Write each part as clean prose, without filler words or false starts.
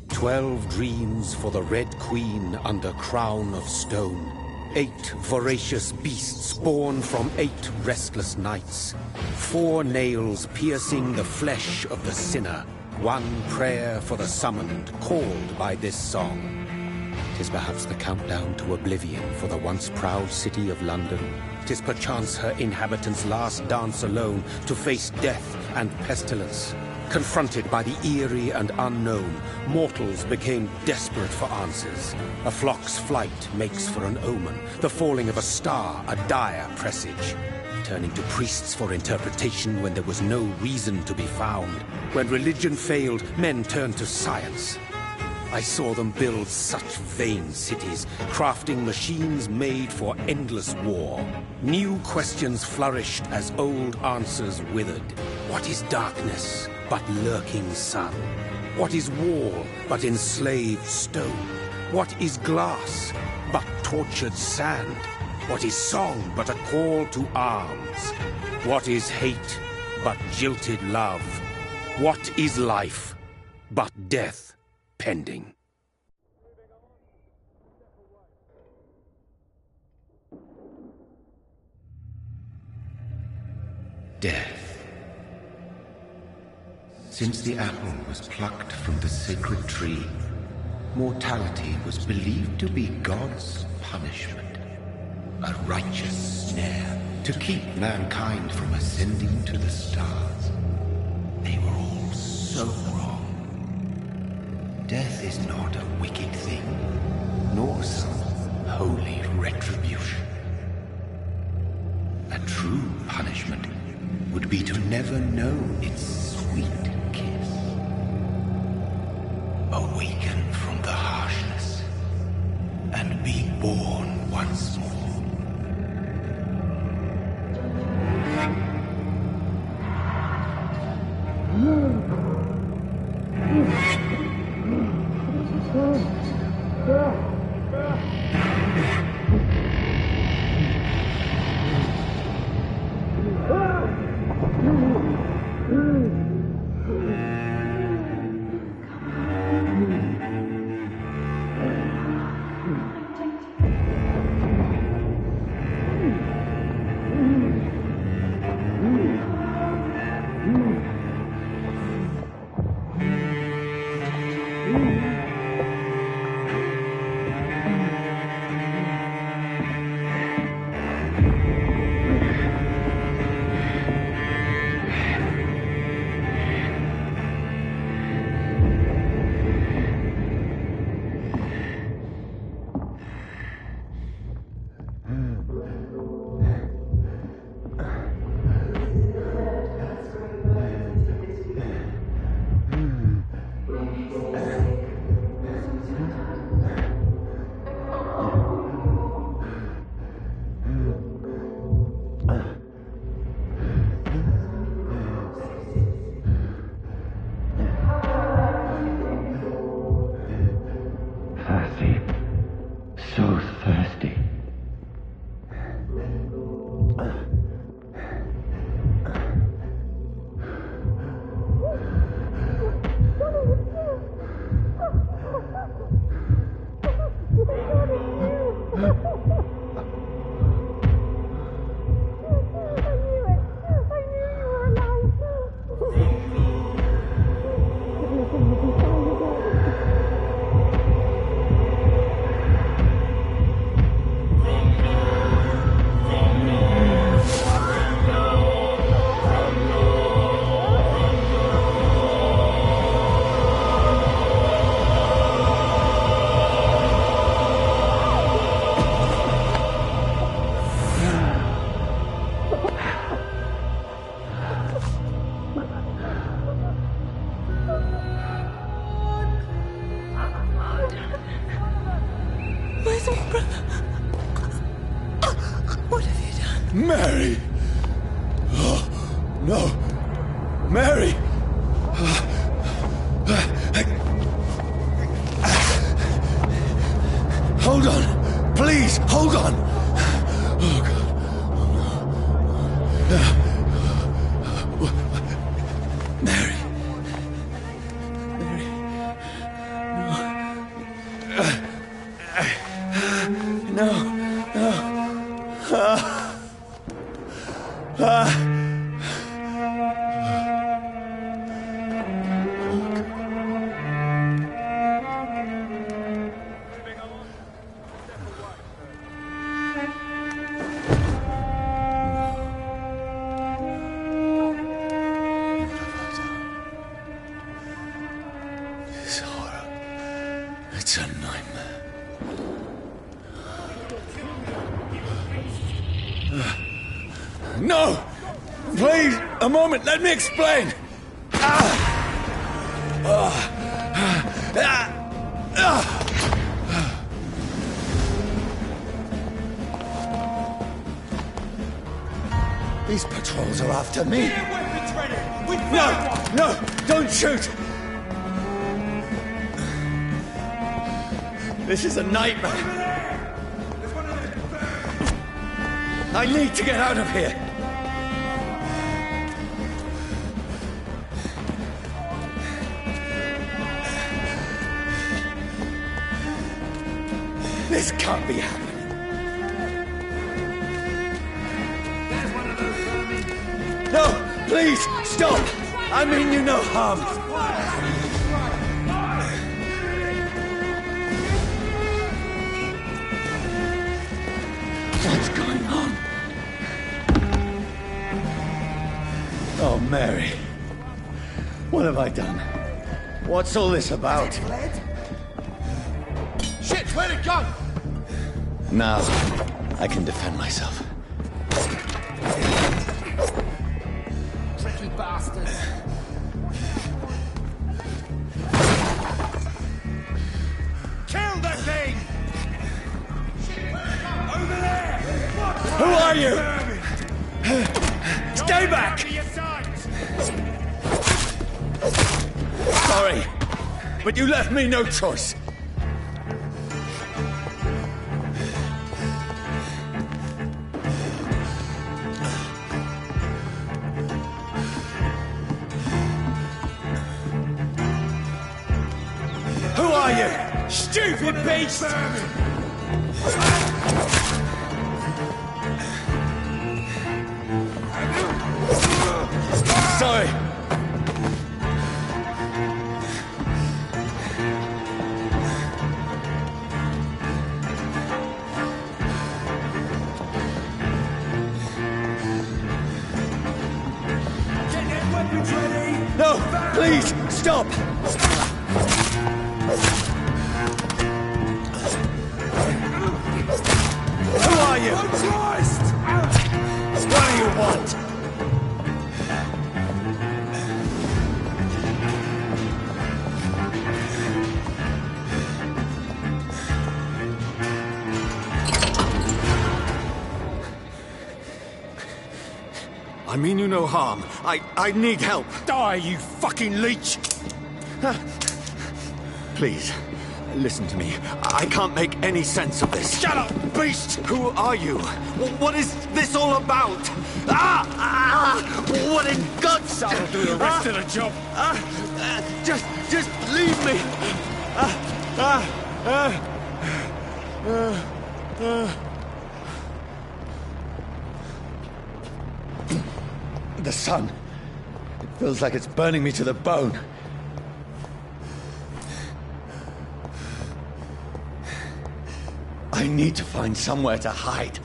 "12 dreams for the Red Queen under crown of stone. 8 voracious beasts born from 8 restless nights. 4 nails piercing the flesh of the sinner. 1 prayer for the summoned, called by this song. 'Tis perhaps the countdown to oblivion for the once proud city of London. 'Tis perchance her inhabitants' last dance alone to face death and pestilence. Confronted by the eerie and unknown, mortals became desperate for answers. A flock's flight makes for an omen, the falling of a star a dire presage. Turning to priests for interpretation when there was no reason to be found. When religion failed, men turned to science. I saw them build such vain cities, crafting machines made for endless war. New questions flourished as old answers withered. What is darkness but lurking sun? What is wall but enslaved stone? What is glass but tortured sand? What is song but a call to arms? What is hate but jilted love? What is life but death pending? Death. Since the apple was plucked from the sacred tree, mortality was believed to be God's punishment, a righteous snare to keep mankind from ascending to the stars. They were all so wrong. Death is not a wicked thing, nor some holy retribution. A true punishment would be to never know its sweet kiss. Awaken from the harshness and be born once more. Sombra. What have you done? Mary! Oh, no! Mary! Hold on! Please, hold on! Oh, God. Mary. Mary. No. No. This horror. It's a nightmare. No! Please, a moment, let me explain! These patrols are after me. Get weapons ready! We No! found one! No! Don't shoot! This is a nightmare. There's one of them. I need to get out of here. This can't be happening. No, please, stop! I mean you no harm. What's going on? Oh, Mary. What have I done? What's all this about? Shit, where'd it go? Now, I can defend myself. Tricky bastards. Kill that thing! Over there! Who are you? Stay back! To your sides! Sorry, but you left me no choice. Who are you? Stupid beast! Sorry. Get their weapons ready! No, please, stop! Who are you? Christ! What do you want? I mean you no harm. I need help. Die, you fucking leech! Please, listen to me. I can't make any sense of this. Shut up, beast! Who are you? What is this all about? What in God's name? I'll do the rest of the job. Just leave me. The sun. It feels like it's burning me to the bone. I need to find somewhere to hide.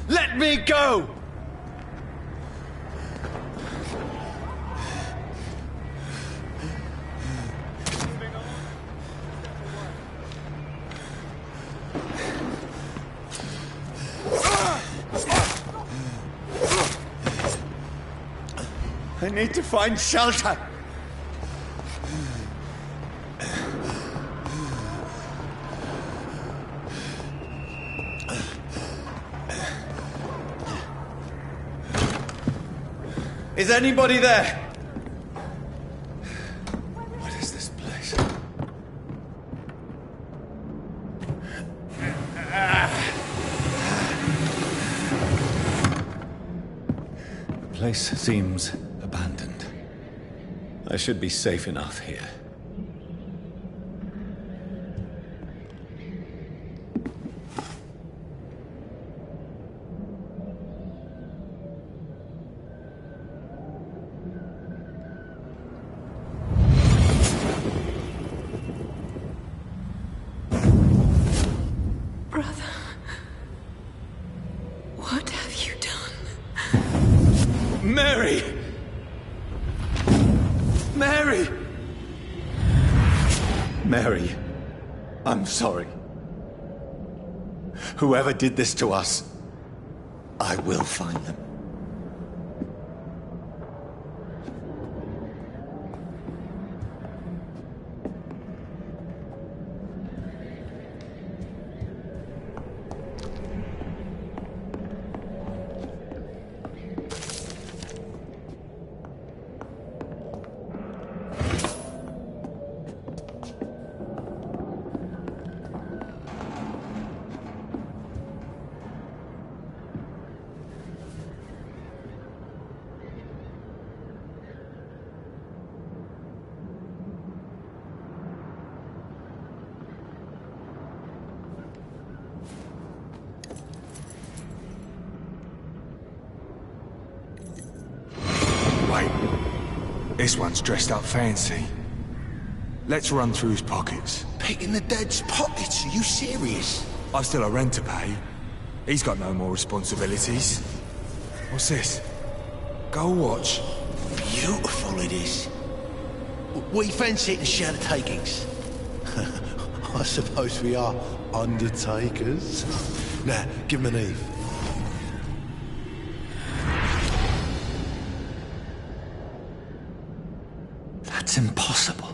Let me go! I need to find shelter. Is anybody there? What is this place? The place seems abandoned. I should be safe enough here. Brother, what have you done? Mary! Mary! Mary, I'm sorry. Whoever did this to us, I will find them. This one's dressed up fancy. Let's run through his pockets. Picking the dead's pockets? Are you serious? I've still a rent to pay. He's got no more responsibilities. What's this? Gold watch. Beautiful it is. We fancy it and share the takings. I suppose we are undertakers. Now, give him an Eve. That's impossible.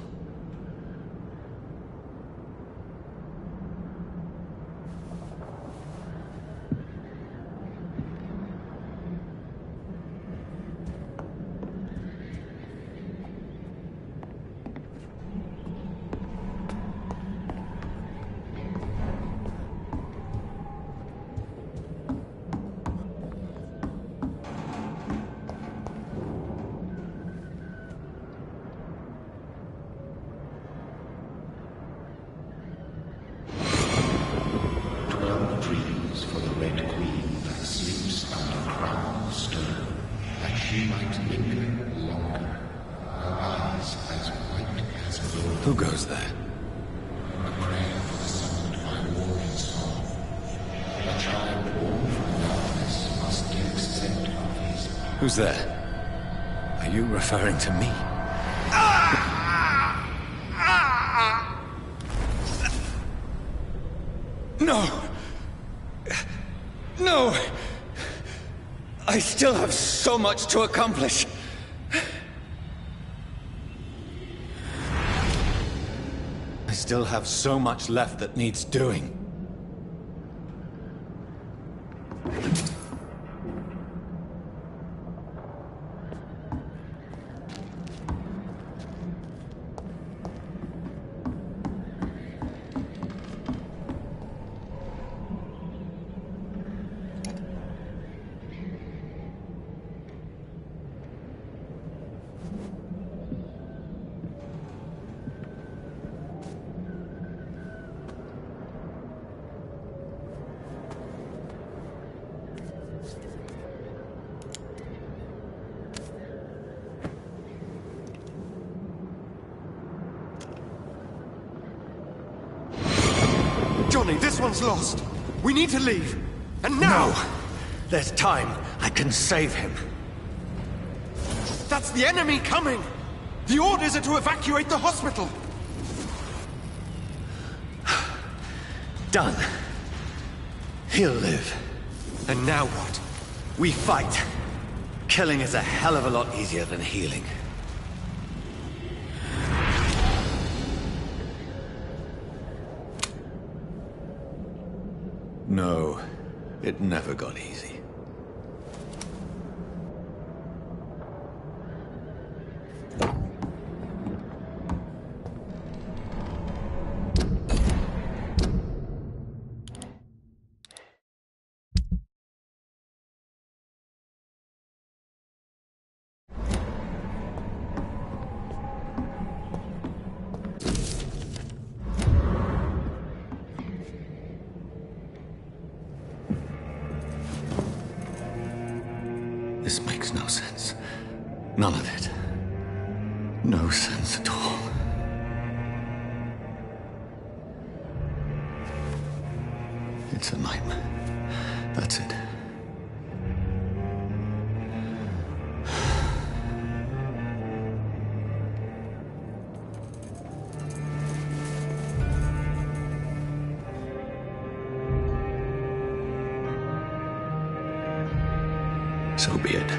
Who goes there? A prayer for the summoned by warring soul. A child born from darkness must give scent of his power. Who's there? Are you referring to me? No! No! I still have so much to accomplish. I still have so much left that needs doing. Johnny, this one's lost. We need to leave. And now! No! There's time. I can save him. That's the enemy coming! The orders are to evacuate the hospital! Done. He'll live. And now what? We fight. Killing is a hell of a lot easier than healing. No, it never got easy. None of it. No sense at all. It's a nightmare. That's it. So be it.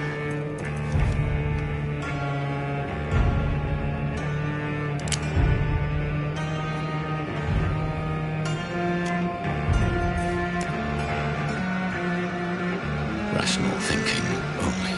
Rational thinking only.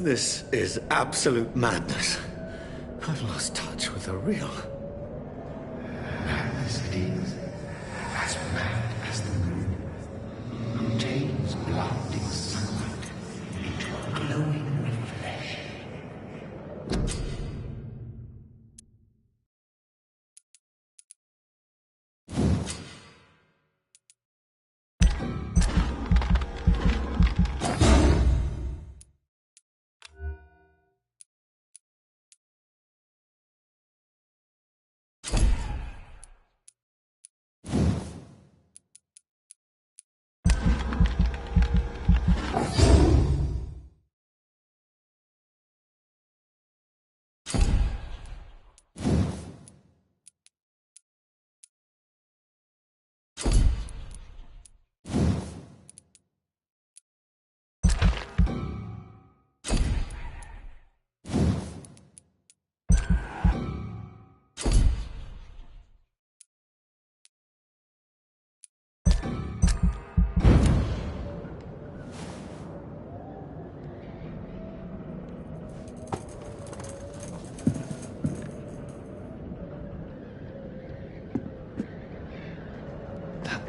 This is absolute madness. I've lost touch with the real. Madness it is, as mad as the moon, who takes blinding sunlight into a glowing reflection.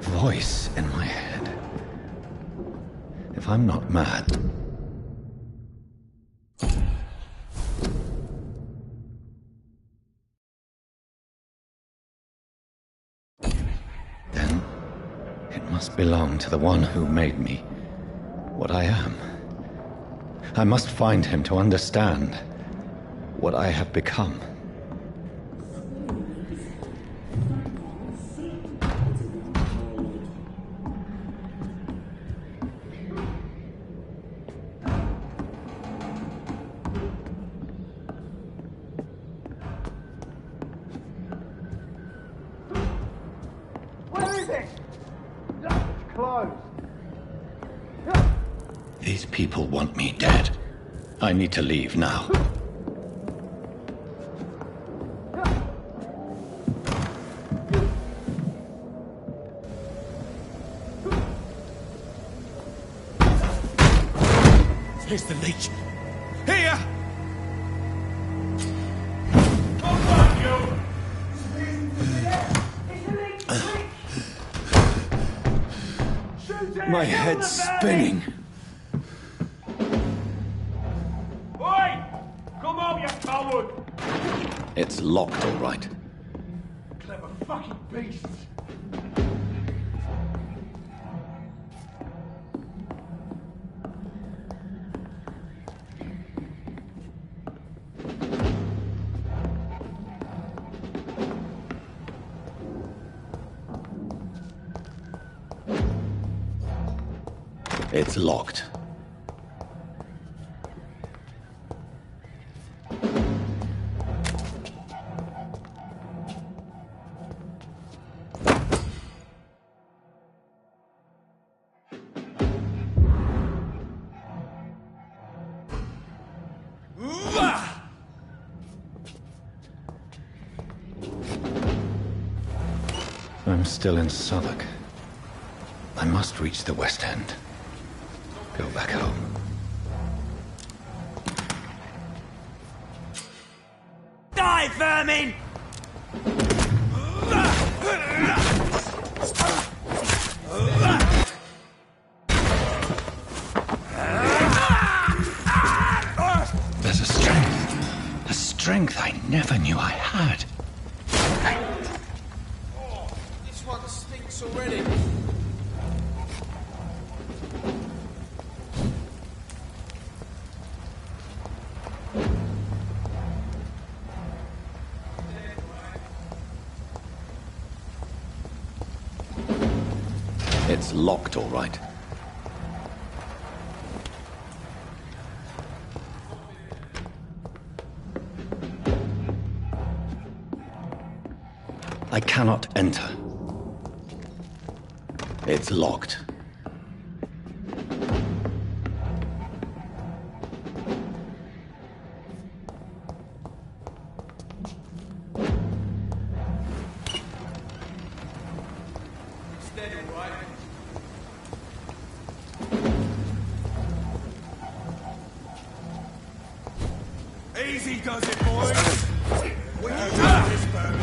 Voice in my head. If I'm not mad... then it must belong to the one who made me what I am. I must find him to understand what I have become. These people want me dead. I need to leave now. Here's the leech. Here! My head's spinning. Oi! Come out, you coward! It's locked, all right. Clever fucking beasts! It's locked. I'm still in Southwark. I must reach the West End. Go back home. Die, vermin! There's a strength I never knew I had. This one stinks already. It's locked, all right. I cannot enter. It's locked. Steady, right? Easy does it, boys. What you doing this burn?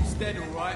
Steady, right?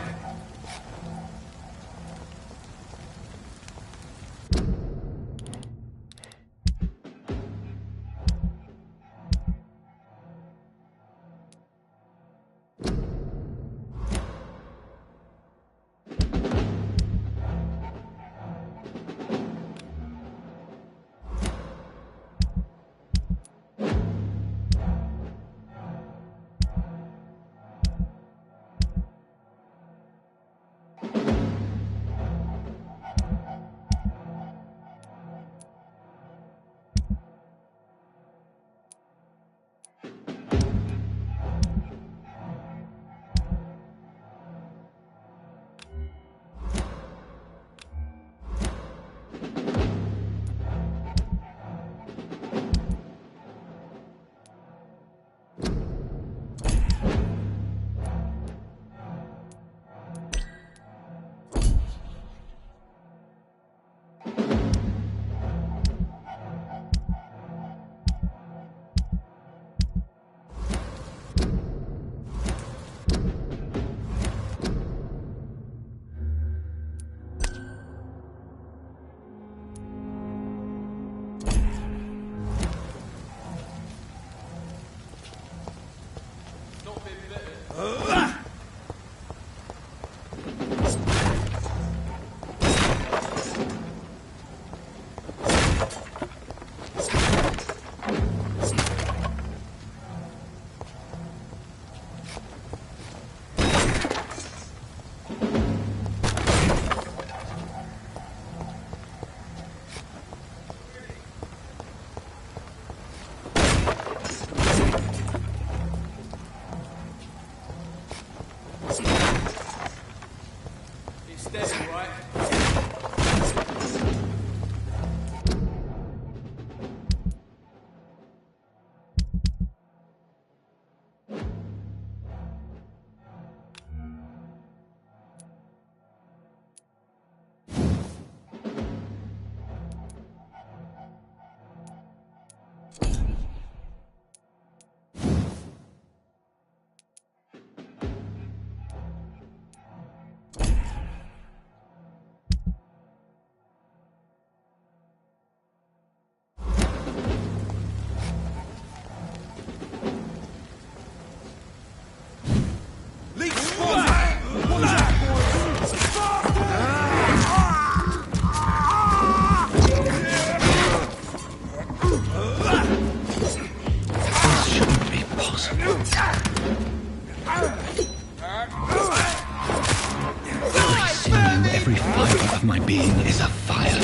I see you, every fiber of my being is afire.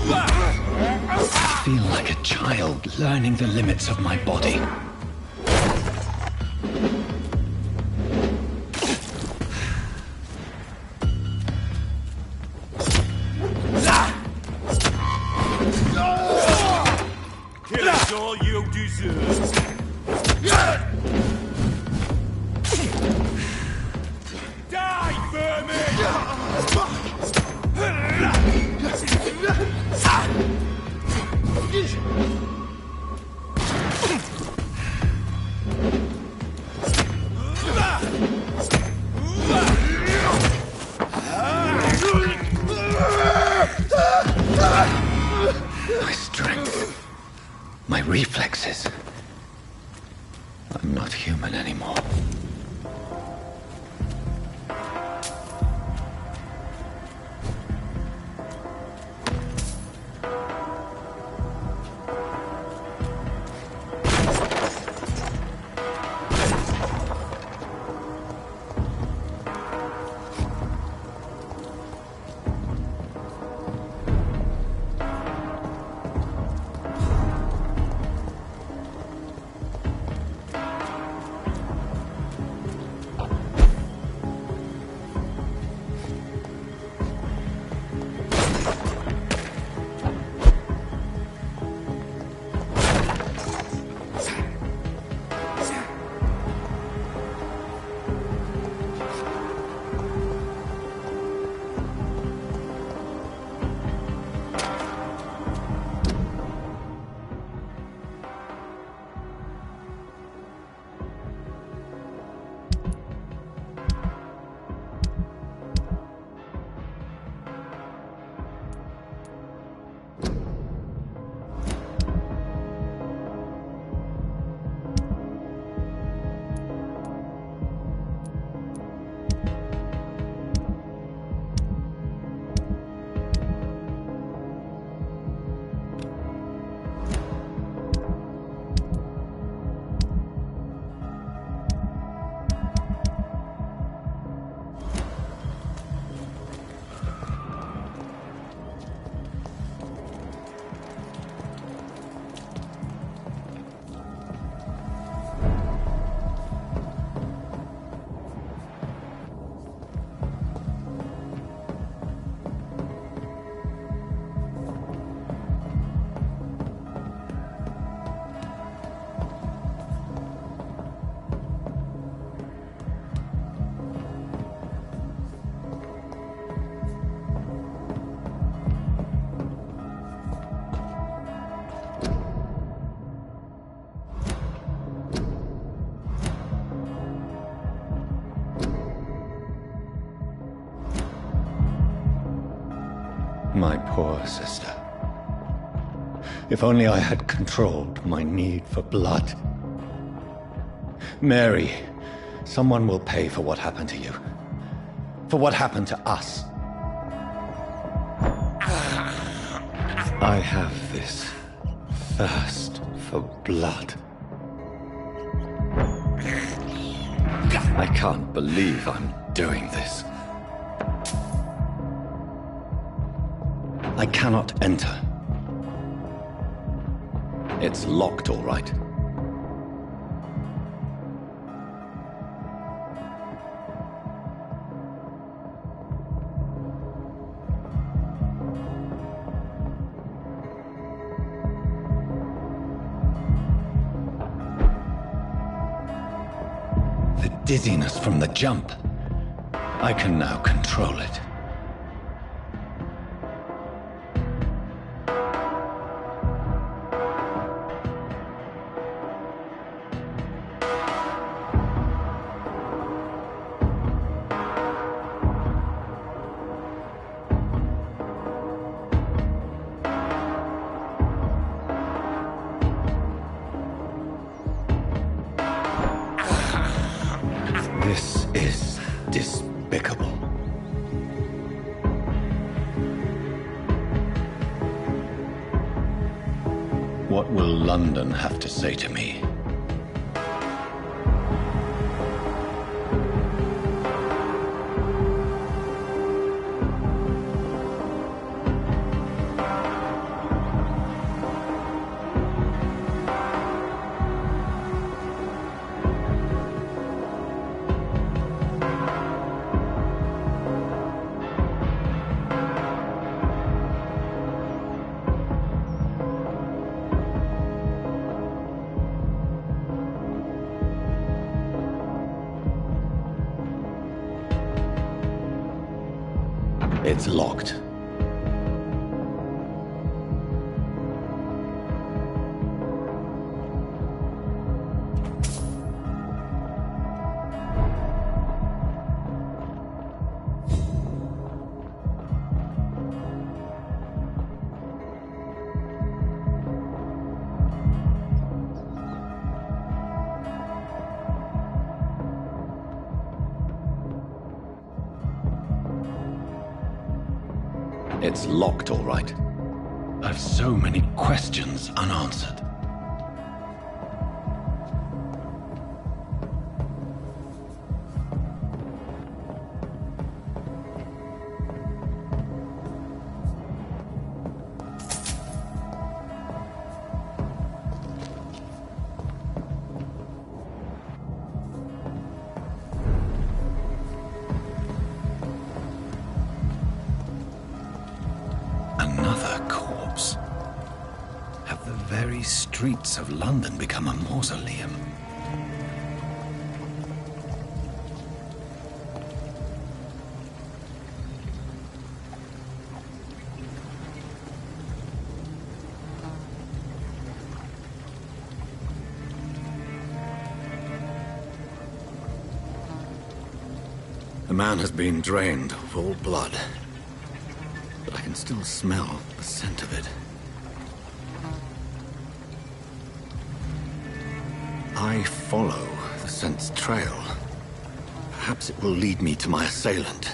I feel like a child learning the limits of my body. Kill is all you deserve. Die, vermin! My strength, my reflexes. I'm not human anymore. My poor sister. If only I had controlled my need for blood. Mary, someone will pay for what happened to you. For what happened to us. I have this thirst for blood. I can't believe I'm doing this. I cannot enter. It's locked, all right. The dizziness from the jump. I can now control it. This is despicable. What will London have to say to me? It's locked. It's locked, all right. I've so many questions unanswered. Another corpse. Have the very streets of London become a mausoleum? The man has been drained of all blood. I can still smell the scent of it. I follow the scent's trail. Perhaps it will lead me to my assailant.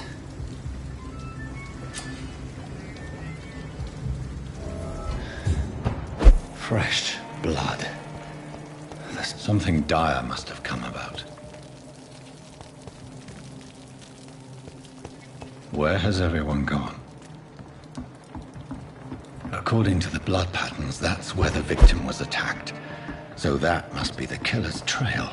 Fresh blood. Something dire must have come about. Where has everyone gone? According to the blood patterns, that's where the victim was attacked. So that must be the killer's trail.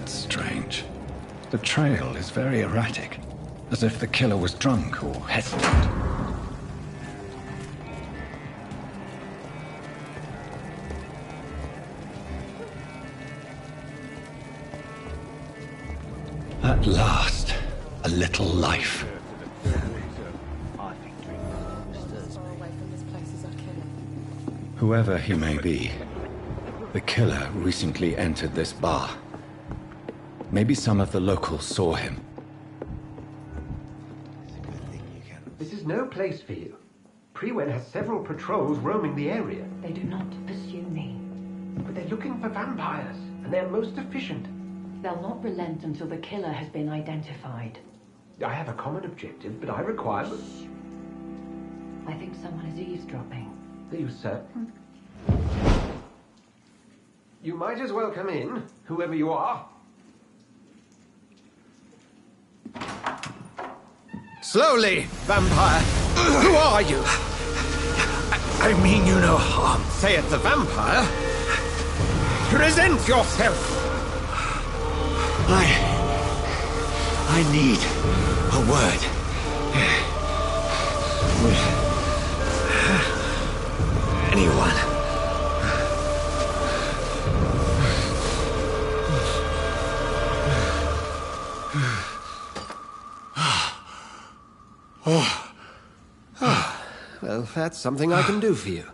That's strange. The trail is very erratic, as if the killer was drunk or hesitant. At last, a little life. Whoever he may be, the killer recently entered this bar. Maybe some of the locals saw him. This is no place for you. Prewen has several patrols roaming the area. They do not pursue me. But they're looking for vampires, and they're most efficient. They'll not relent until the killer has been identified. I have a common objective, but I require... I think someone is eavesdropping. Are you certain? You might as well come in, whoever you are. Slowly, vampire. Who are you? I mean you no harm. Say it's a vampire. Present yourself. I need a word. Anyone. Well, that's something I can do for you.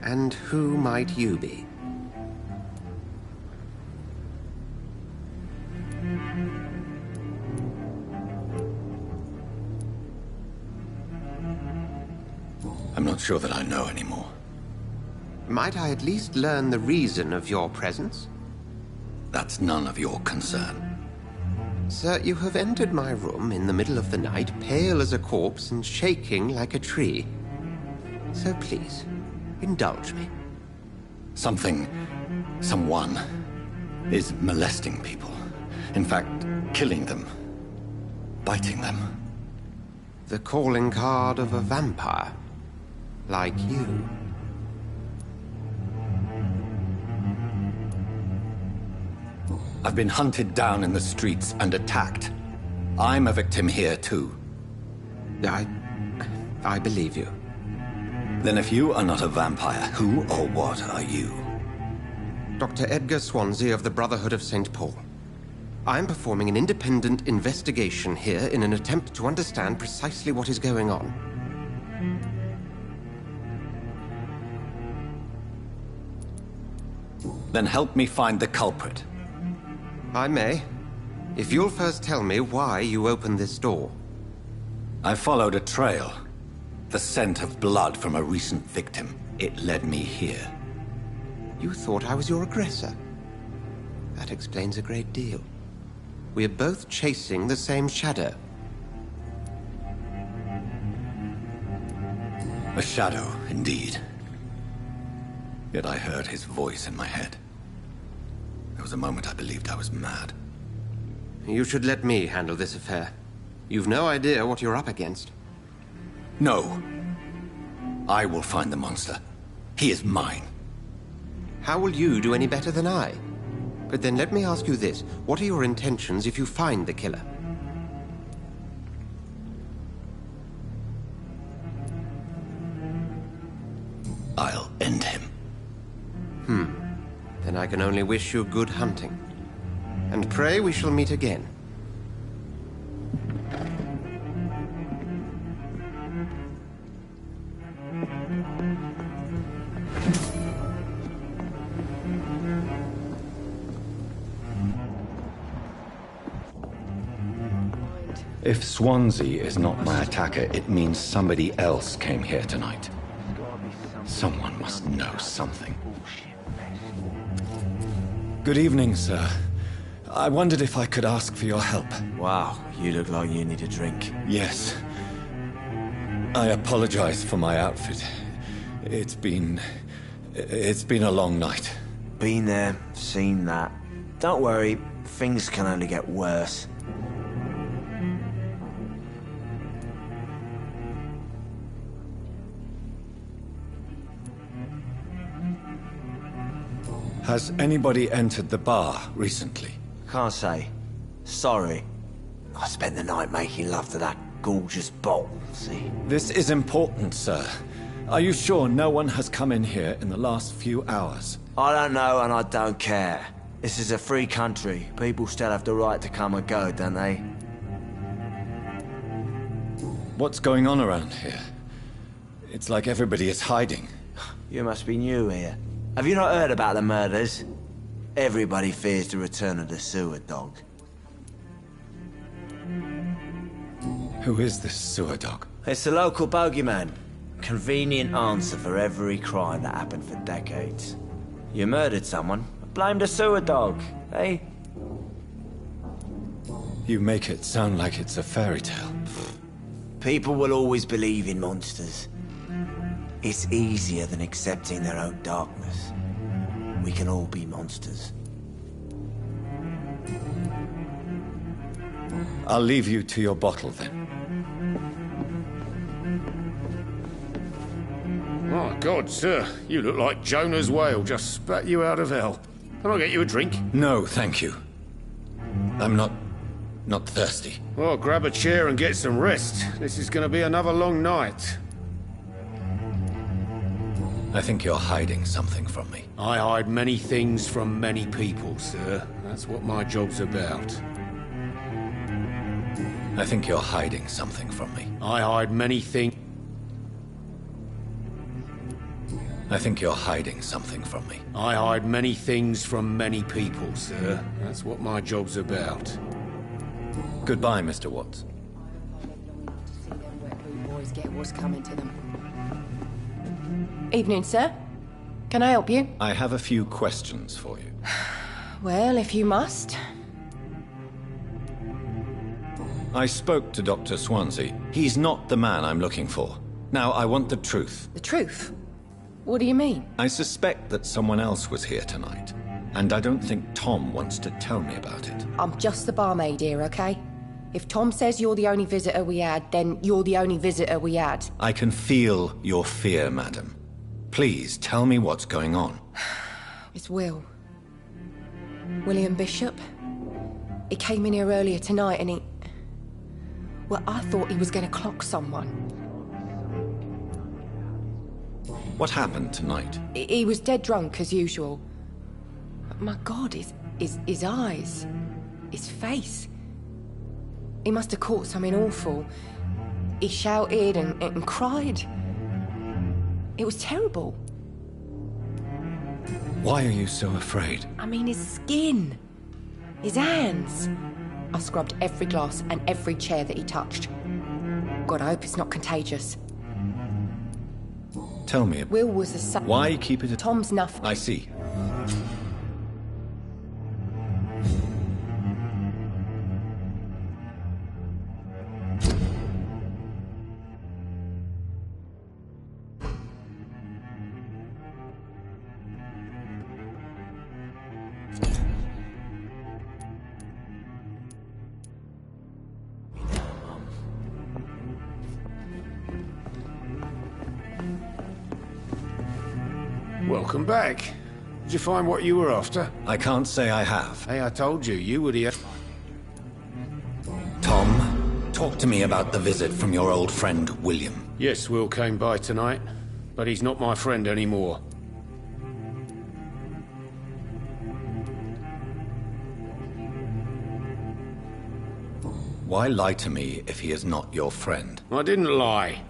And who might you be? I'm not sure that I know anymore. Might I at least learn the reason of your presence? That's none of your concern. Sir, you have entered my room in the middle of the night, pale as a corpse and shaking like a tree. So please, indulge me. Someone is molesting people. In fact, killing them. Biting them. The calling card of a vampire. Like you. I've been hunted down in the streets and attacked. I'm a victim here, too. I believe you. Then if you are not a vampire, who or what are you? Dr. Edgar Swansea of the Brotherhood of St. Paul. I'm performing an independent investigation here in an attempt to understand precisely what is going on. Then help me find the culprit. I may, if you'll first tell me why you opened this door. I followed a trail. The scent of blood from a recent victim. It led me here. You thought I was your aggressor. That explains a great deal. We're both chasing the same shadow. A shadow, indeed. Yet I heard his voice in my head. There was a moment I believed I was mad. You should let me handle this affair. You've no idea what you're up against. No. I will find the monster. He is mine. How will you do any better than I? But then let me ask you this. What are your intentions if you find the killer? I'll end him. Then I can only wish you good hunting. And pray we shall meet again. If Swansea is not my attacker, it means somebody else came here tonight. Someone must know something. Good evening, sir. I wondered if I could ask for your help. Wow, you look like you need a drink. Yes. I apologize for my outfit. It's been It's been a long night. Been there, seen that. Don't worry, things can only get worse. Has anybody entered the bar recently? Can't say. Sorry. I spent the night making love to that gorgeous bolt, see? This is important, sir. Are you sure no one has come in here in the last few hours? I don't know and I don't care. This is a free country. People still have the right to come and go, don't they? What's going on around here? It's like everybody is hiding. You must be new here. Have you not heard about the murders? Everybody fears the return of the sewer dog. Who is this sewer dog? It's the local bogeyman. Convenient answer for every crime that happened for decades. You murdered someone, blame the sewer dog, eh? You make it sound like it's a fairy tale. People will always believe in monsters. It's easier than accepting their own darkness. We can all be monsters. I'll leave you to your bottle then. My God, sir, you look like Jonah's whale just spat you out of hell. Can I get you a drink? No, thank you. I'm not thirsty. Well, grab a chair and get some rest. This is going to be another long night. I think you're hiding something from me. I hide many things from many people, sir. That's what my job's about. I think you're hiding something from me. I hide many things. I think you're hiding something from me. I hide many things from many people, sir. That's what my job's about. Goodbye, Mr. Watts. Boys get what's coming to them. Evening, sir. Can I help you? I have a few questions for you. Well, if you must. I spoke to Dr. Swansea. He's not the man I'm looking for. Now, I want the truth. The truth? What do you mean? I suspect that someone else was here tonight, and I don't think Tom wants to tell me about it. I'm just the barmaid here, okay? If Tom says you're the only visitor we had, then you're the only visitor we had. I can feel your fear, madam. Please, tell me what's going on. It's Will. William Bishop. He came in here earlier tonight and he... Well, I thought he was going to clock someone. What happened tonight? He was dead drunk, as usual. But my God, his eyes... his face... He must have caught something awful. He shouted and cried. It was terrible. Why are you so afraid? I mean, his skin. His hands. I scrubbed every glass and every chair that he touched. God, I hope it's not contagious. Tell me. Will was a son. Why keep it... Tom's nothing. I see. Welcome back. Did you find what you were after? I can't say I have. Hey, I told you, you would hear. Tom, talk to me about the visit from your old friend, William. Yes, Will came by tonight, but he's not my friend anymore. Why lie to me if he is not your friend? I didn't lie.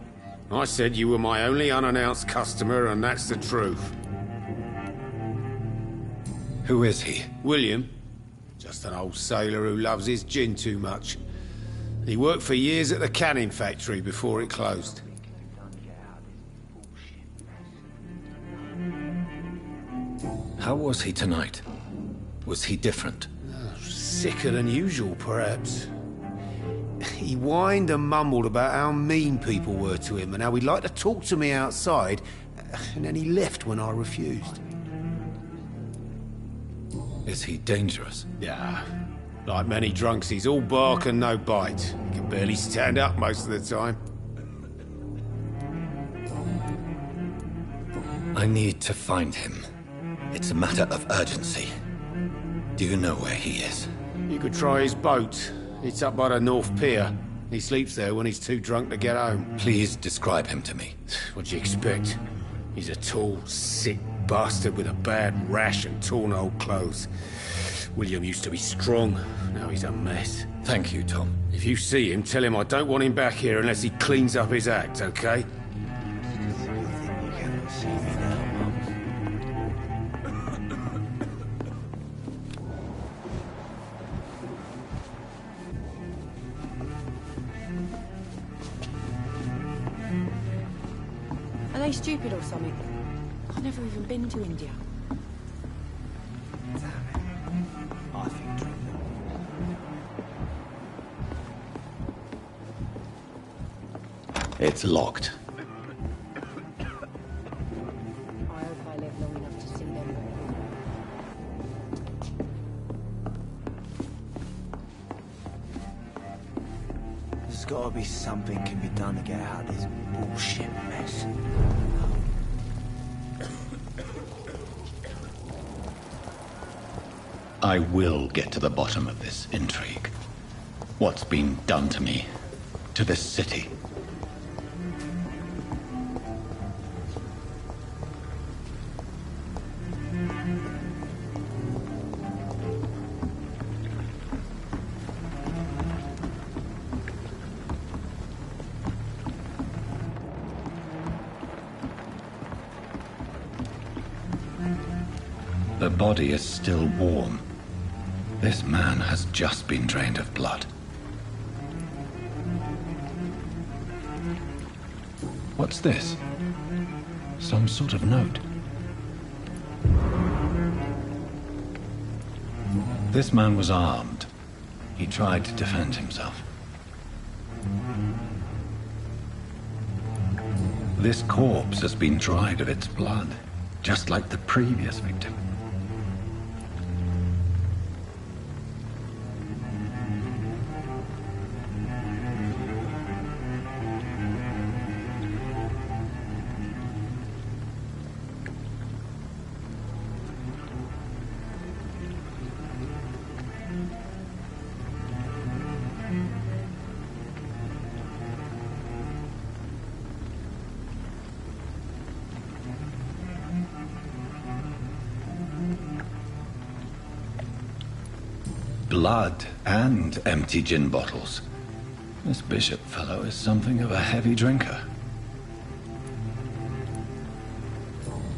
I said you were my only unannounced customer, and that's the truth. Who is he? William. Just an old sailor who loves his gin too much. He worked for years at the canning factory before it closed. How was he tonight? Was he different? Sicker than usual, perhaps. He whined and mumbled about how mean people were to him and how he'd like to talk to me outside, and then he left when I refused. Is he dangerous? Yeah. Like many drunks, he's all bark and no bite. He can barely stand up most of the time. I need to find him. It's a matter of urgency. Do you know where he is? You could try his boat. It's up by the North Pier. He sleeps there when he's too drunk to get home. Please describe him to me. What do you expect? He's a tall, sick bastard with a bad rash and torn old clothes. William used to be strong. Now he's a mess. Thank you, Tom. If you see him, tell him I don't want him back here unless he cleans up his act, okay? Are they stupid or something? I've never even been to India. Damn it. I think drink them. It's locked. I hope I live long enough to see them. There's gotta be something can be done to get out of this bullshit mess. I will get to the bottom of this intrigue. What's been done to me, to this city. The body is still warm. This man has just been drained of blood. What's this? Some sort of note. This man was armed. He tried to defend himself. This corpse has been dried of its blood, just like the previous victim. Blood and empty gin bottles. This bishop fellow is something of a heavy drinker.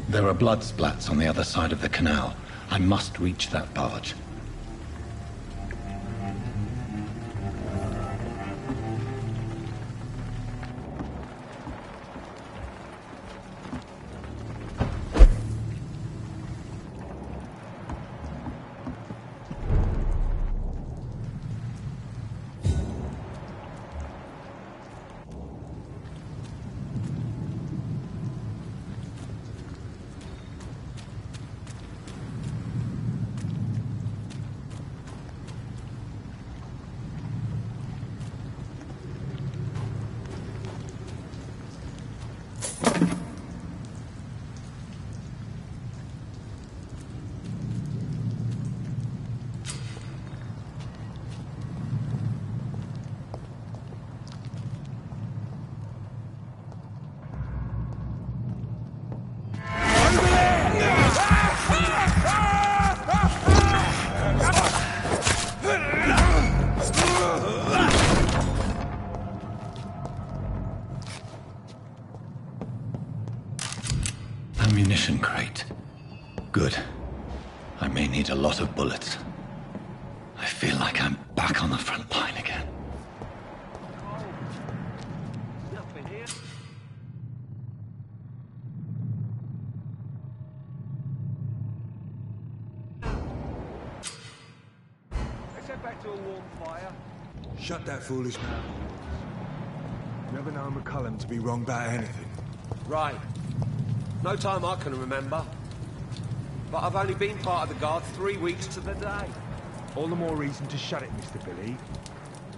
There are blood splats on the other side of the canal. I must reach that barge. Ammunition crate. Good. I may need a lot of bullets. I feel like I'm back on the front line again. Let's head back to a warm fire. Shut that foolish mouth. Never known McCullum to be wrong about anything. Right. No time I can remember. But I've only been part of the guard 3 weeks to the day. All the more reason to shut it, Mr. Billy.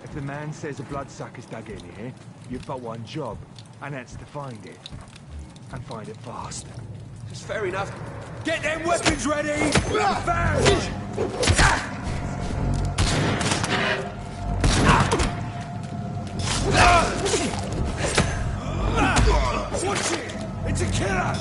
If the man says a bloodsucker's dug in here, you've but one job, and that's to find it. And find it fast. It's fair enough. Get them weapons ready! Fast! Watch it! It's a killer!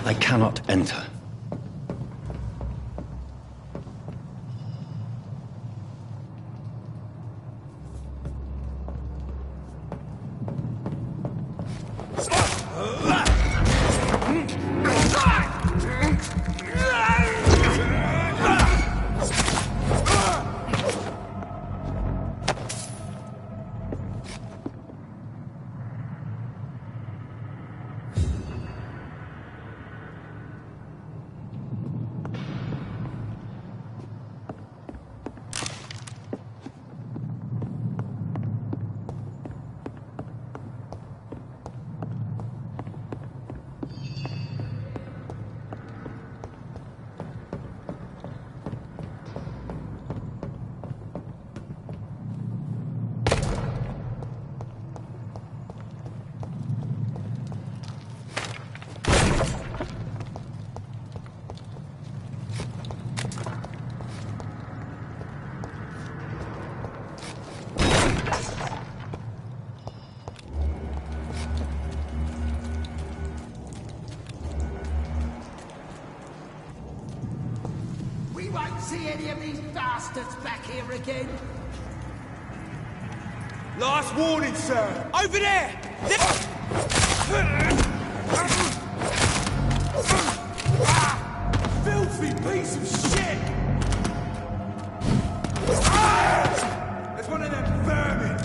I cannot enter. See any of these bastards back here again? Last warning, sir! Over there! Filthy piece of shit! There's one of them vermin!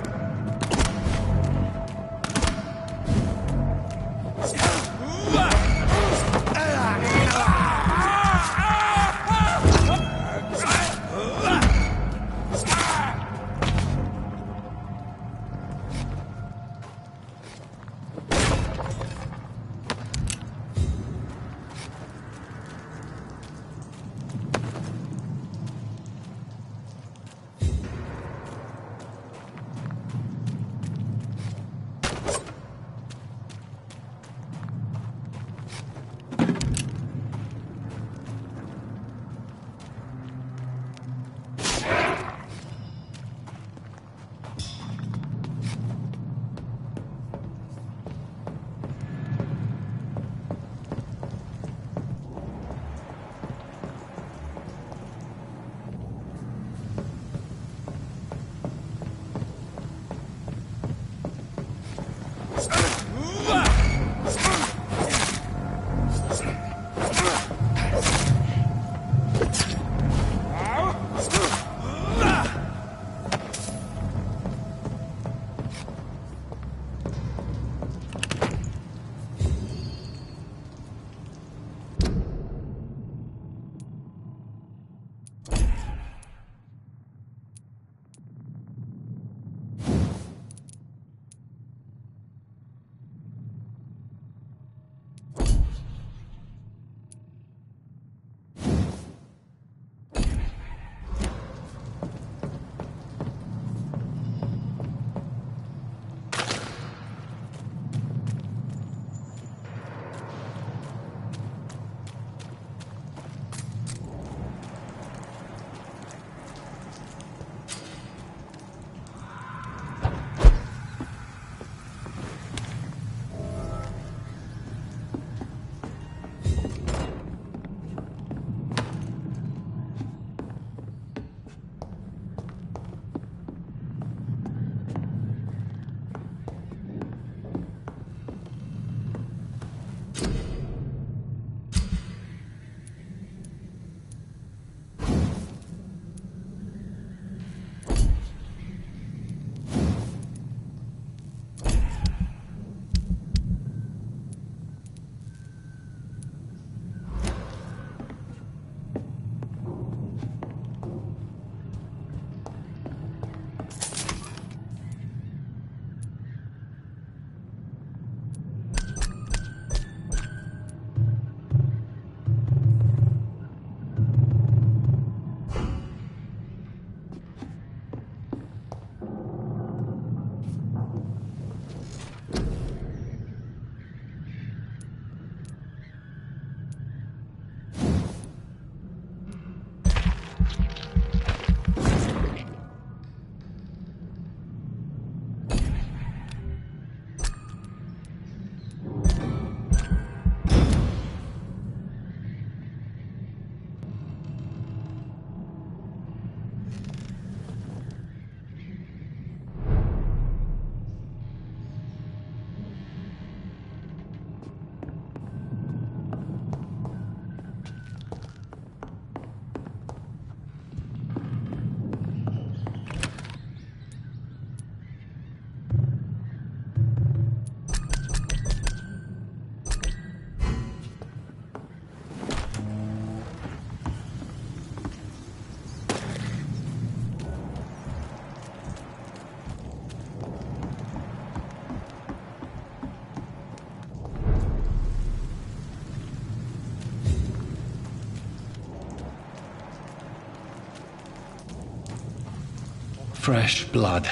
Fresh blood.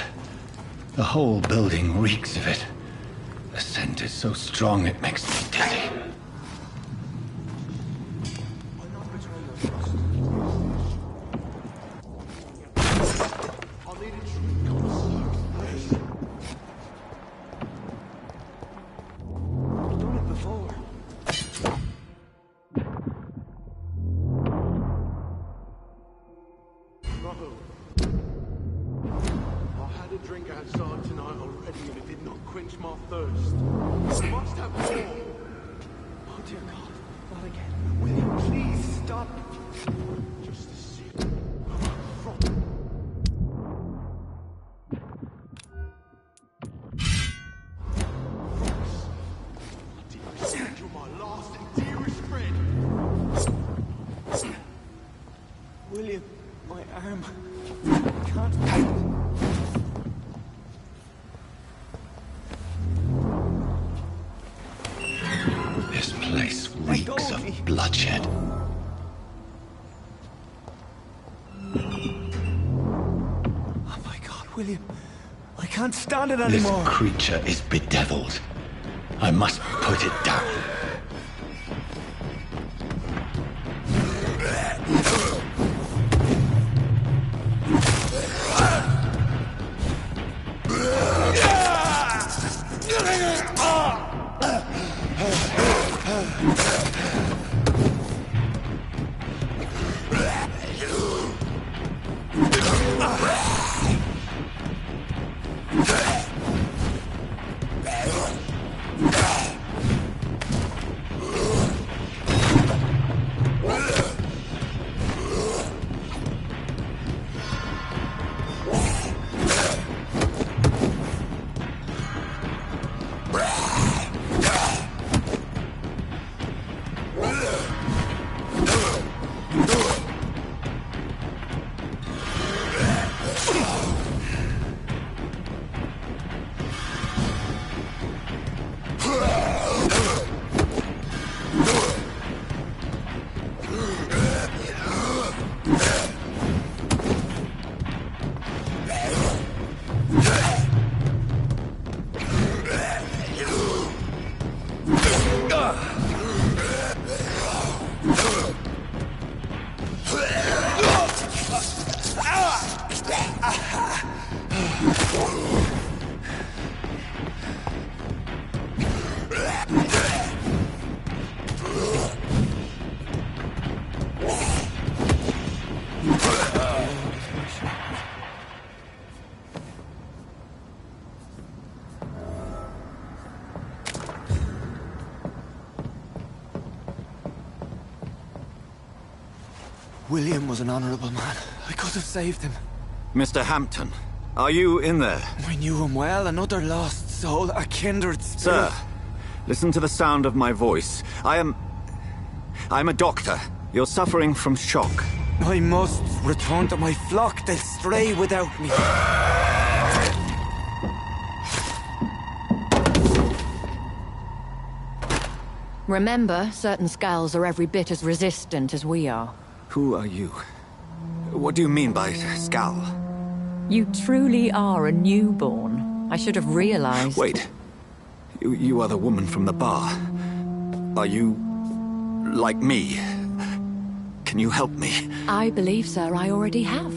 The whole building reeks of it. The scent is so strong it makes me dizzy. William, my arm. I can't. This place reeks of bloodshed. Oh my God, William. I can't stand it anymore. This creature is bedeviled. I must put it down. William was an honorable man. I could have saved him. Mr. Hampton, are you in there? I knew him well, another lost soul, a kindred spirit. Sir, listen to the sound of my voice. I'm a doctor. You're suffering from shock. I must return to my flock. They'll stray without me. Remember, certain skulls are every bit as resistant as we are. Who are you? What do you mean by skull? You truly are a newborn. I should have realized. Wait. You are the woman from the bar. Are you like me? Can you help me? I believe, sir, I already have.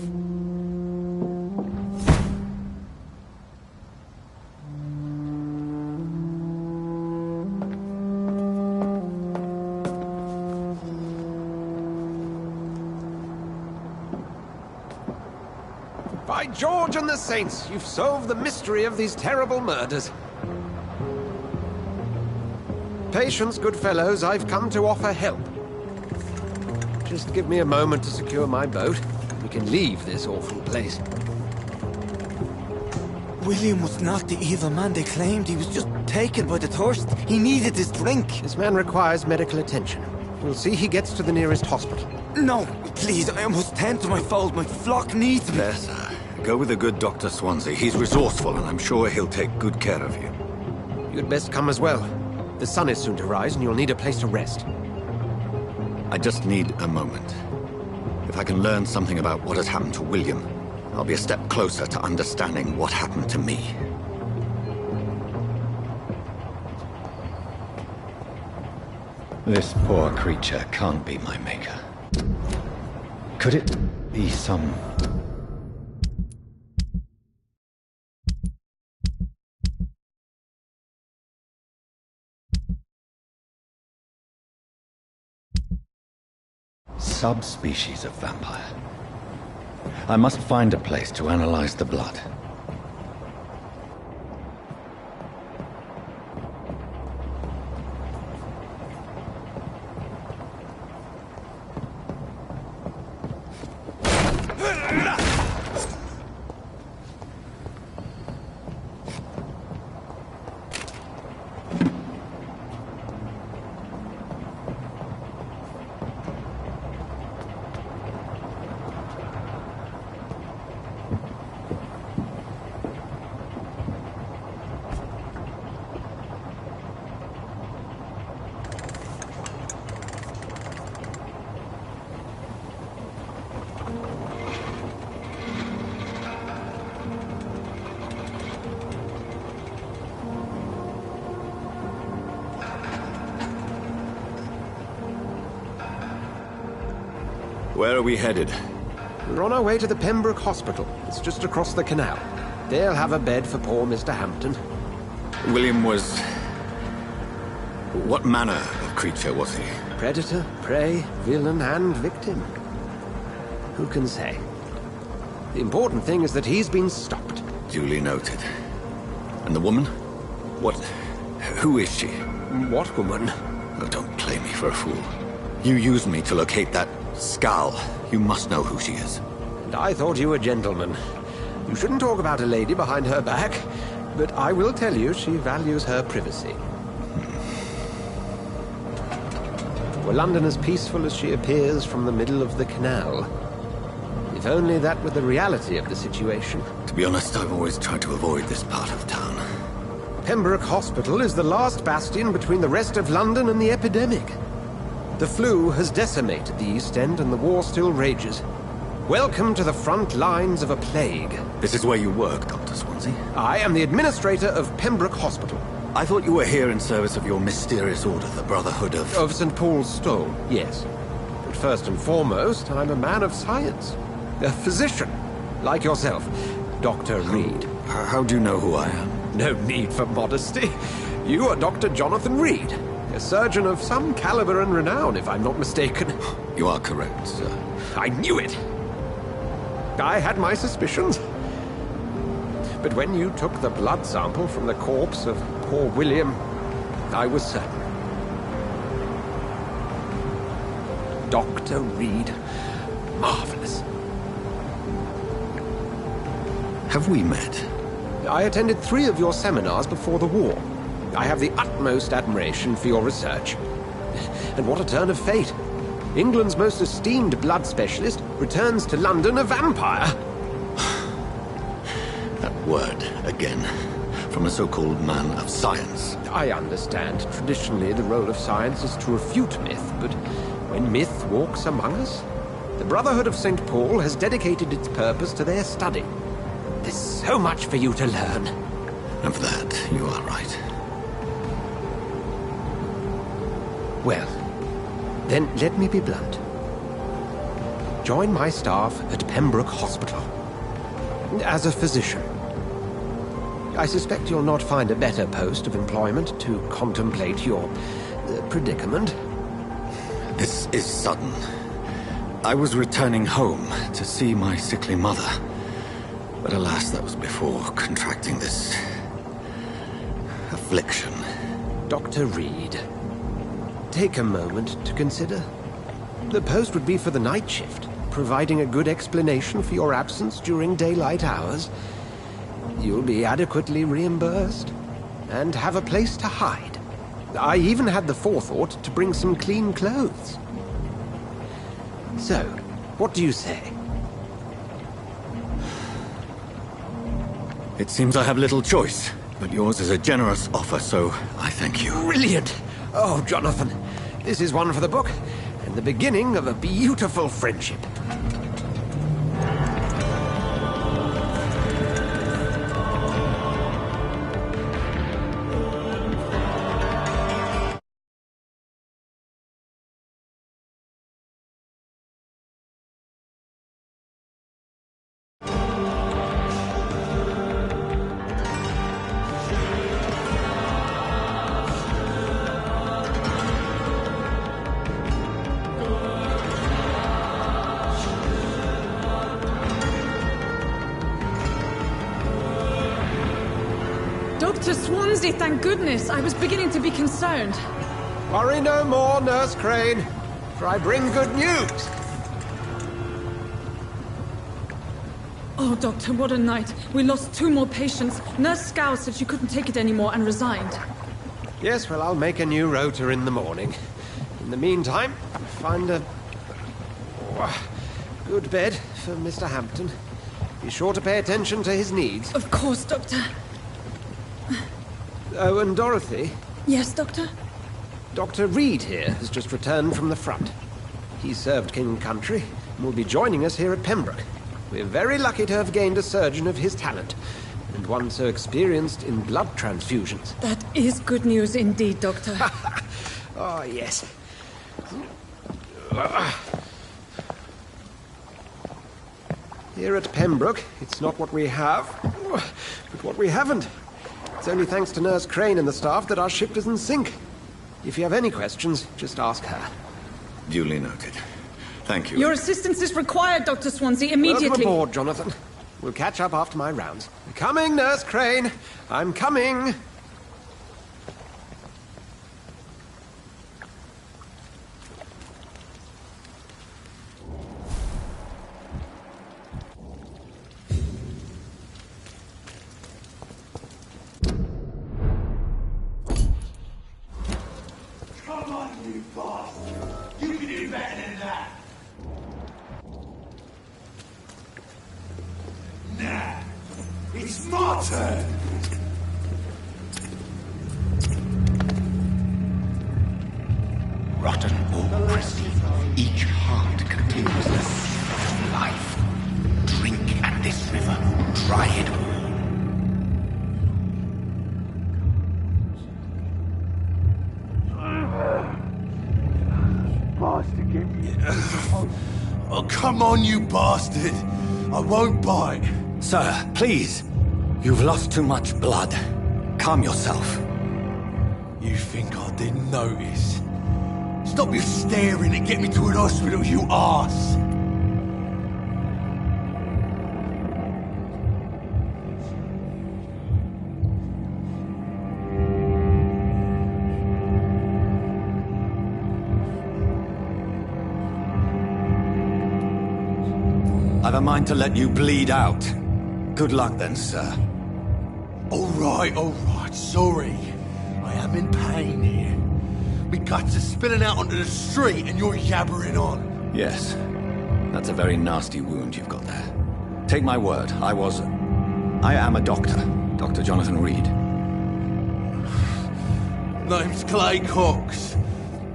By George and the Saints, you've solved the mystery of these terrible murders. Patience, good fellows, I've come to offer help. Just give me a moment to secure my boat. We can leave this awful place. William was not the evil man they claimed. He was just taken by the thirst. He needed his drink. This man requires medical attention. We'll see he gets to the nearest hospital. No, please, I must tend to my fold. My flock needs me. There, sir. Go with the good Dr. Swansea. He's resourceful, and I'm sure he'll take good care of you. You'd best come as well. The sun is soon to rise, and you'll need a place to rest. I just need a moment. If I can learn something about what has happened to William, I'll be a step closer to understanding what happened to me. This poor creature can't be my maker. Could it be some... subspecies of vampire? I must find a place to analyze the blood. Where are we headed? We're on our way to the Pembroke Hospital. It's just across the canal. They'll have a bed for poor Mr. Hampton. William was... what manner of creature was he? Predator, prey, villain, and victim. Who can say? The important thing is that he's been stopped. Duly noted. And the woman? What... who is she? What woman? Oh, don't play me for a fool. You used me to locate that skull. You must know who she is. And I thought you a gentleman. You shouldn't talk about a lady behind her back, but I will tell you she values her privacy. Were London as peaceful as she appears from the middle of the canal? If only that were the reality of the situation. To be honest, I've always tried to avoid this part of town. Pembroke Hospital is the last bastion between the rest of London and the epidemic. The flu has decimated the East End and the war still rages. Welcome to the front lines of a plague. This is where you work, Dr. Swansea? I am the administrator of Pembroke Hospital. I thought you were here in service of your mysterious order, the Brotherhood of... Of St. Paul's Stone, yes. But first and foremost, I'm a man of science. A physician, like yourself, Dr. Reed. How do you know who I am? No need for modesty. You are Dr. Jonathan Reed. A surgeon of some caliber and renown, if I'm not mistaken. You are correct, sir. I knew it! I had my suspicions. But when you took the blood sample from the corpse of poor William, I was certain. Dr. Reed. Marvelous. Have we met? I attended 3 of your seminars before the war. I have the utmost admiration for your research. And what a turn of fate. England's most esteemed blood specialist returns to London a vampire. That word, again, from a so-called man of science. I understand. Traditionally, the role of science is to refute myth, but when myth walks among us, the Brotherhood of St. Paul has dedicated its purpose to their study. There's so much for you to learn. And for that, you are right. Well, then let me be blunt. Join my staff at Pembroke Hospital. As a physician. I suspect you'll not find a better post of employment to contemplate your predicament. This is sudden. I was returning home to see my sickly mother. But alas, that was before contracting this... affliction. Dr. Reed, take a moment to consider. The post would be for the night shift, providing a good explanation for your absence during daylight hours. You'll be adequately reimbursed, and have a place to hide. I even had the forethought to bring some clean clothes. So, what do you say? It seems I have little choice, but yours is a generous offer, so I thank you. Brilliant! Oh, Jonathan, this is one for the book, and the beginning of a beautiful friendship. Dr. Swansea, thank goodness. I was beginning to be concerned. Worry no more, Nurse Crane, for I bring good news. Oh, Doctor, what a night. We lost 2 more patients. Nurse Scow said she couldn't take it anymore and resigned. Yes, well, I'll make a new rota in the morning. In the meantime, find a good bed for Mr. Hampton. Be sure to pay attention to his needs. Of course, Doctor. Oh, and Dorothy? Yes, Doctor? Dr. Reed here has just returned from the front. He served King and Country and will be joining us here at Pembroke. We're very lucky to have gained a surgeon of his talent, and one so experienced in blood transfusions. That is good news indeed, Doctor. Oh, yes. Here at Pembroke, it's not what we have, but what we haven't. It's only thanks to Nurse Crane and the staff that our ship doesn't sink. If you have any questions, just ask her. Duly noted. Thank you. Your assistance is required, Dr. Swansea, immediately. Welcome aboard, Jonathan. We'll catch up after my rounds. Coming, Nurse Crane. I'm coming. Come on, you bastard! You can do better than that! Nah, it's my turn! Rotten or crispy, each heart contains the seed of life. Drink at this river, try it all. Bastard, get me. Oh, come on, you bastard! I won't bite. Sir, please. You've lost too much blood. Calm yourself. You think I didn't notice? Stop your staring and get me to an hospital, you arse! I've a mind to let you bleed out. Good luck then, sir. All right, sorry. I am in pain here. My guts are spilling out onto the street and you're yabbering on. Yes. That's a very nasty wound you've got there. Take my word, I am a doctor. Dr. Jonathan Reed. Name's Clay Cox.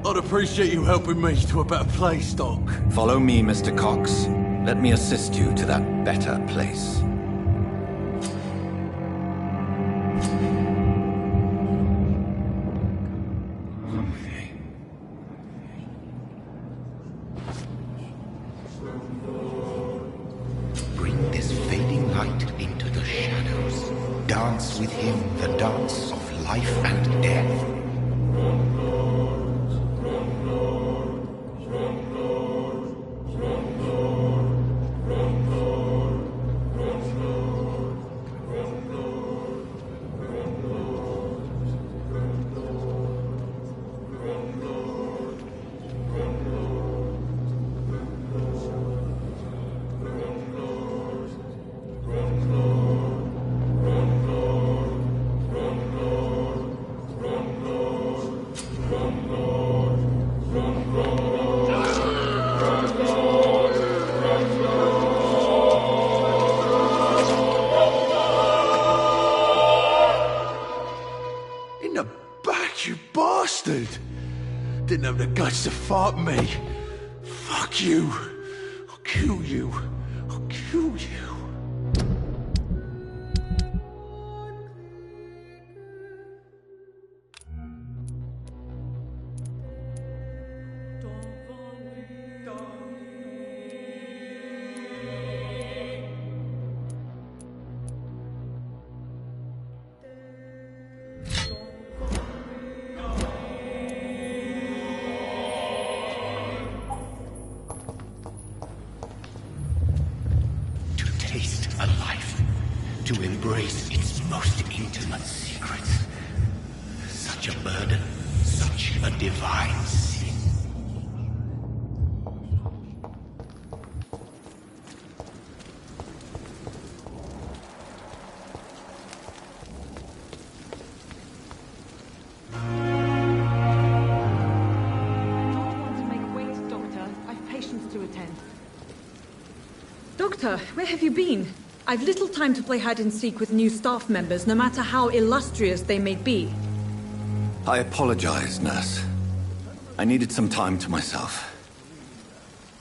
I'd appreciate you helping me to a better place, Doc. Follow me, Mr. Cox. Let me assist you to that better place. Bring this fading light into the shadows. Dance with him the dance of life and death. In the back, you bastard! Didn't have the guts to fight me. Fuck you. I'll kill you. I'll kill you. To taste a life, to embrace its most intimate secrets. such a burden, such a divine sin. Doctor, where have you been? I've little time to play hide-and-seek with new staff members, no matter how illustrious they may be. I apologize, nurse. I needed some time to myself.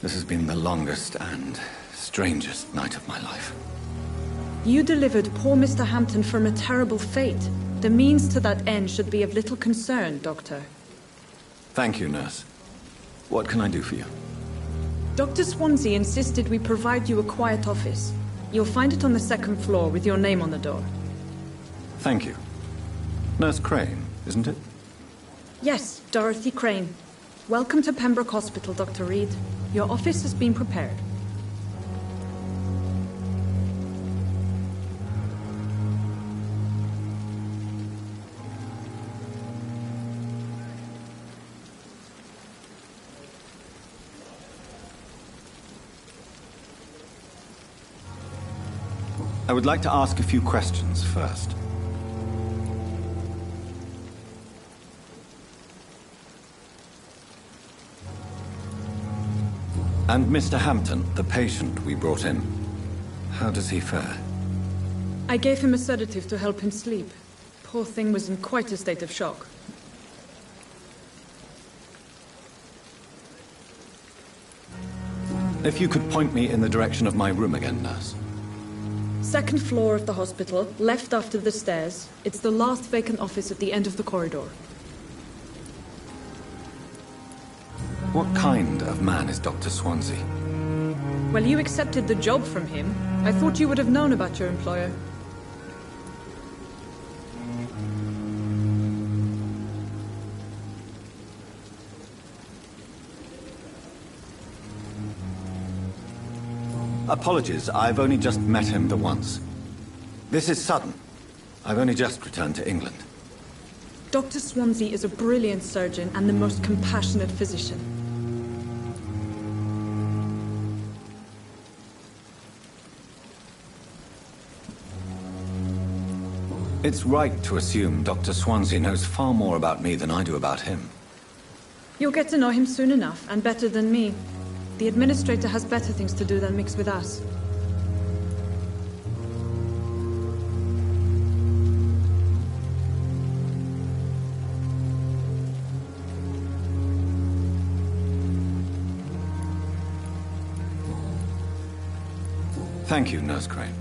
This has been the longest and strangest night of my life. You delivered poor Mr. Hampton from a terrible fate. The means to that end should be of little concern, Doctor. Thank you, nurse. What can I do for you? Dr. Swansea insisted we provide you a quiet office. You'll find it on the second floor with your name on the door. Thank you. Nurse Crane, isn't it? Yes, Dorothy Crane. Welcome to Pembroke Hospital, Dr. Reed. Your office has been prepared. I would like to ask a few questions first. And Mr. Hampton, the patient we brought in, how does he fare? I gave him a sedative to help him sleep. Poor thing was in quite a state of shock. If you could point me in the direction of my room again, nurse. Second floor of the hospital, left after the stairs. It's the last vacant office at the end of the corridor. What kind of man is Dr. Swansea? Well, you accepted the job from him. I thought you would have known about your employer. Apologies, I've only just met him the once. This is sudden. I've only just returned to England. Dr. Swansea is a brilliant surgeon and the most compassionate physician. It's right to assume Dr. Swansea knows far more about me than I do about him. You'll get to know him soon enough, and better than me. The administrator has better things to do than mix with us. Thank you, Nurse Crane.